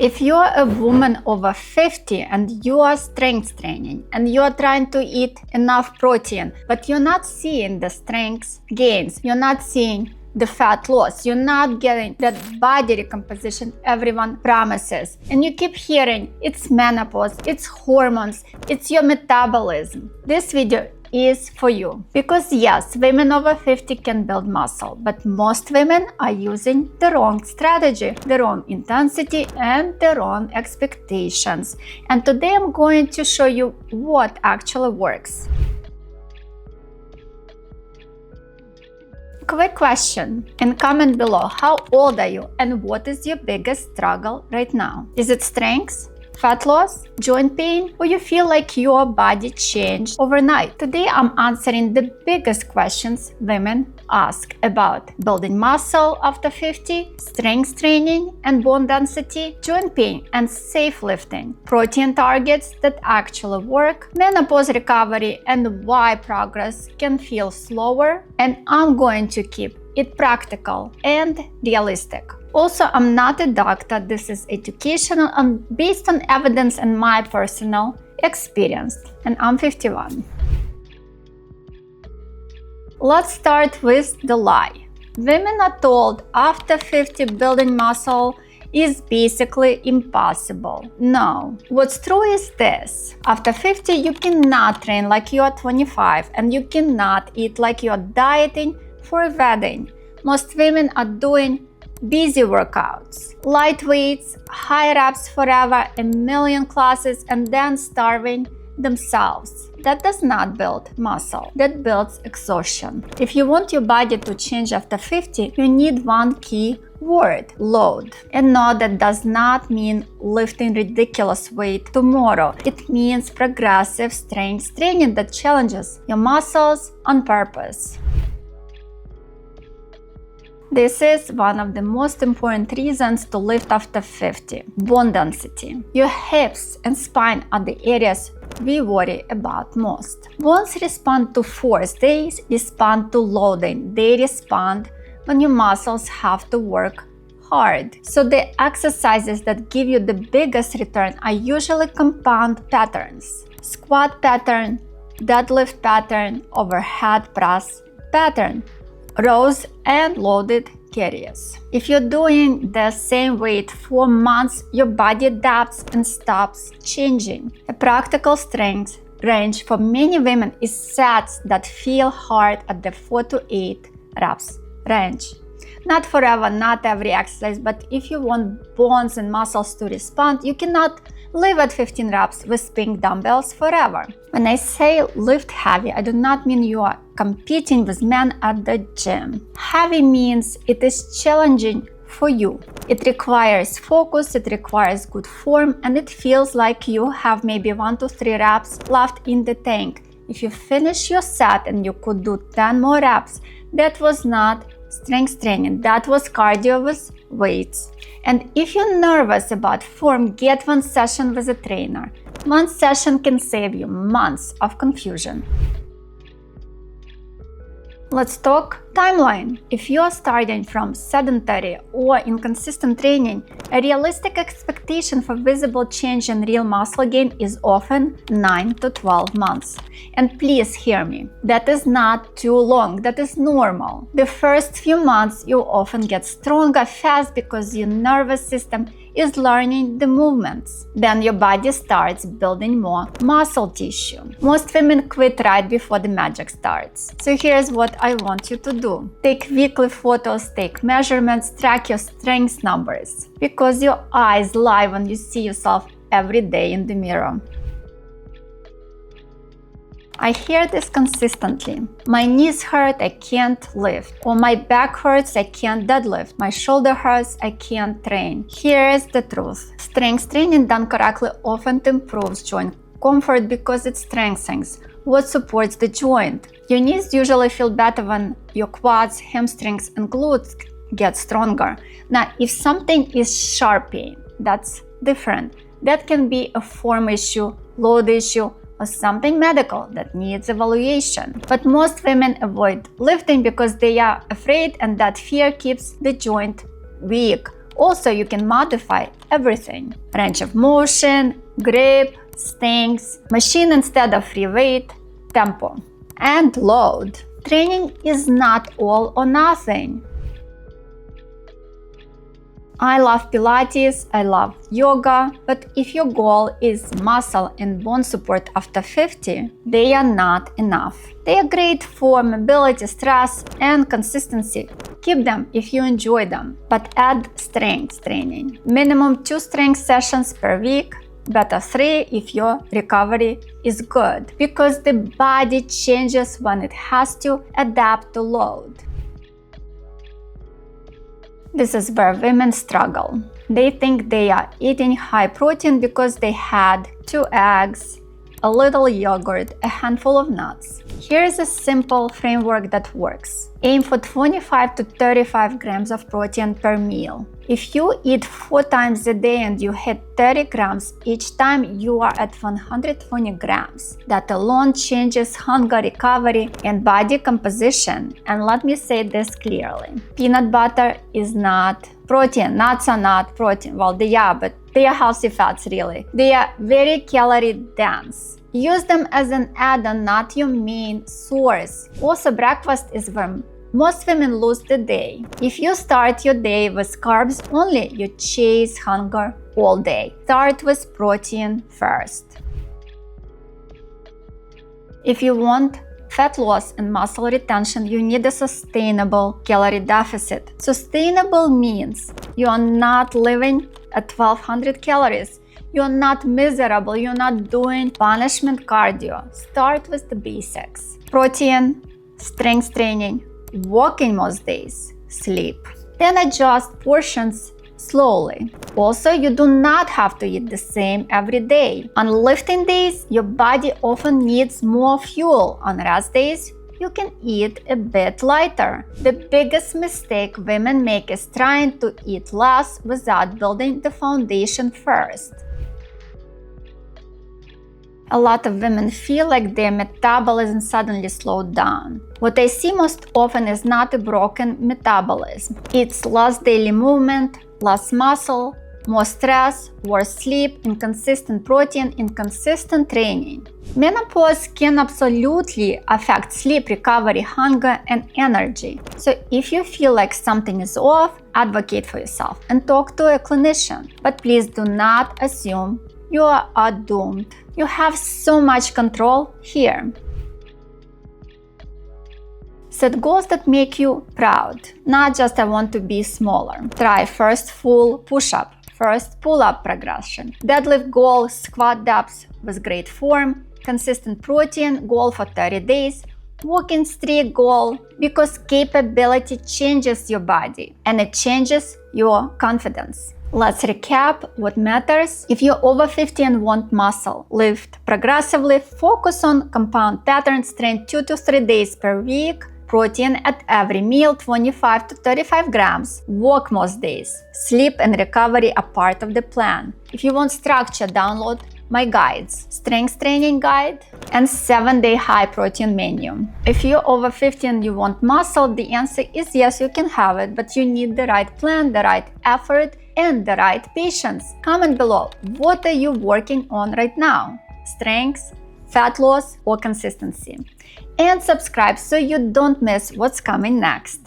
If you're a woman over 50 and you are strength training and you are trying to eat enough protein, but you're not seeing the strength gains, you're not seeing the fat loss, you're not getting that body recomposition everyone promises, and you keep hearing it's menopause, it's hormones, it's your metabolism, this video is for you. Because yes, women over 50 can build muscle, but most women are using the wrong strategy, the wrong intensity, and the wrong expectations. And today I'm going to show you what actually works. Quick question and comment below: how old are you and what is your biggest struggle right now? Is it strength, fat loss, joint pain, or you feel like your body changed overnight? Today I'm answering the biggest questions women ask about building muscle after 50, strength training and bone density, joint pain and safe lifting, protein targets that actually work, menopause recovery and why progress can feel slower, and I'm going to keep it practical and realistic. Also, I'm not a doctor, this is educational and based on evidence and my personal experience, and I'm 51. Let's start with the lie. Women are told after 50 building muscle is basically impossible. No, what's true is this: after 50 you cannot train like you are 25 and you cannot eat like you are dieting for a wedding. Most women are doing busy workouts, light weights, high reps forever, a million classes, and then starving themselves. That does not build muscle, that builds exhaustion. If you want your body to change after 50, you need one key word: load. And no, that does not mean lifting ridiculous weight tomorrow. It means progressive strength training that challenges your muscles on purpose. This is one of the most important reasons to lift after 50. Bone density. Your hips and spine are the areas we worry about most. Bones respond to force, they respond to loading, they respond when your muscles have to work hard. So the exercises that give you the biggest return are usually compound patterns: squat pattern, deadlift pattern, overhead press pattern, rows and loaded carries. If you're doing the same weight for months, your body adapts and stops changing. A practical strength range for many women is sets that feel hard at the 4 to 8 reps range. Not forever, not every exercise, but if you want bones and muscles to respond, you cannot live at 15 reps with spinning dumbbells forever. When I say lift heavy, I do not mean you are competing with men at the gym. Heavy means it is challenging for you. It requires focus, it requires good form, and it feels like you have maybe 1 to 3 reps left in the tank. If you finish your set and you could do 10 more reps, that was not strength training, that was cardio with weights. And if you're nervous about form, get one session with a trainer. One session can save you months of confusion. Let's talk timeline. If you are starting from sedentary or inconsistent training, a realistic expectation for visible change and real muscle gain is often 9 to 12 months. And please hear me, that is not too long, that is normal. The first few months you often get stronger fast because your nervous system is learning the movements. Then your body starts building more muscle tissue. Most women quit right before the magic starts. So here's what I want you to do. Take weekly photos, take measurements, track your strength numbers. Because your eyes lie when you see yourself every day in the mirror. I hear this consistently. My knees hurt, I can't lift. Or my back hurts, I can't deadlift. My shoulder hurts, I can't train. Here is the truth. Strength training done correctly often improves joint comfort because it strengthens what supports the joint. Your knees usually feel better when your quads, hamstrings, and glutes get stronger. Now, if something is sharp pain, that's different. That can be a form issue, load issue, or something medical that needs evaluation. But most women avoid lifting because they are afraid, and that fear keeps the joint weak. Also, you can modify everything: range of motion, grip, stings, machine instead of free weight, tempo, and load. Training is not all or nothing. I love Pilates, I love yoga, but if your goal is muscle and bone support after 50, they are not enough. They are great for mobility, stress, and consistency. Keep them if you enjoy them, but add strength training. Minimum 2 strength sessions per week, better 3 if your recovery is good, because the body changes when it has to adapt to load. This is where women struggle. They think they are eating high protein because they had 2 eggs, a little yogurt, a handful of nuts. Here's a simple framework that works. Aim for 25 to 35 grams of protein per meal. If you eat 4 times a day and you hit 30 grams each time, you are at 120 grams. That alone changes hunger, recovery, and body composition. And let me say this clearly. Peanut butter is not protein. Nuts are not protein. Well, they are, but they are healthy fats, really. They are very calorie dense. Use them as an add-on, not your main source. Also, breakfast is where most women lose the day. If you start your day with carbs only, you chase hunger all day. Start with protein first. If you want fat loss and muscle retention, you need a sustainable calorie deficit. Sustainable means you are not living at 1200 calories. You're not miserable, you're not doing punishment cardio. Start with the basics. Protein, strength training, walking most days, sleep. Then adjust portions slowly. Also, you do not have to eat the same every day. On lifting days, your body often needs more fuel. On rest days, you can eat a bit lighter. The biggest mistake women make is trying to eat less without building the foundation first. A lot of women feel like their metabolism suddenly slowed down. What I see most often is not a broken metabolism. It's less daily movement, less muscle, more stress, worse sleep, inconsistent protein, inconsistent training. Menopause can absolutely affect sleep, recovery, hunger, and energy. So if you feel like something is off, advocate for yourself and talk to a clinician. But please do not assume you are doomed. You have so much control here. Set goals that make you proud, not just I want to be smaller. Try first full push-up, first pull-up progression, deadlift goal, squat depths with great form, consistent protein goal for 30 days, walking streak goal, because capability changes your body and it changes your confidence. Let's recap what matters. If you're over 50 and want muscle, lift progressively, focus on compound patterns, train 2 to 3 days per week, protein at every meal, 25 to 35 grams, walk most days, sleep and recovery are part of the plan. If you want structure, download my guides, strength training guide and 7-day high protein menu. If you're over 50 and you want muscle, the answer is yes, you can have it, but you need the right plan, the right effort, and the right patience. Comment below, what are you working on right now? Strength, fat loss, or consistency? And subscribe so you don't miss what's coming next.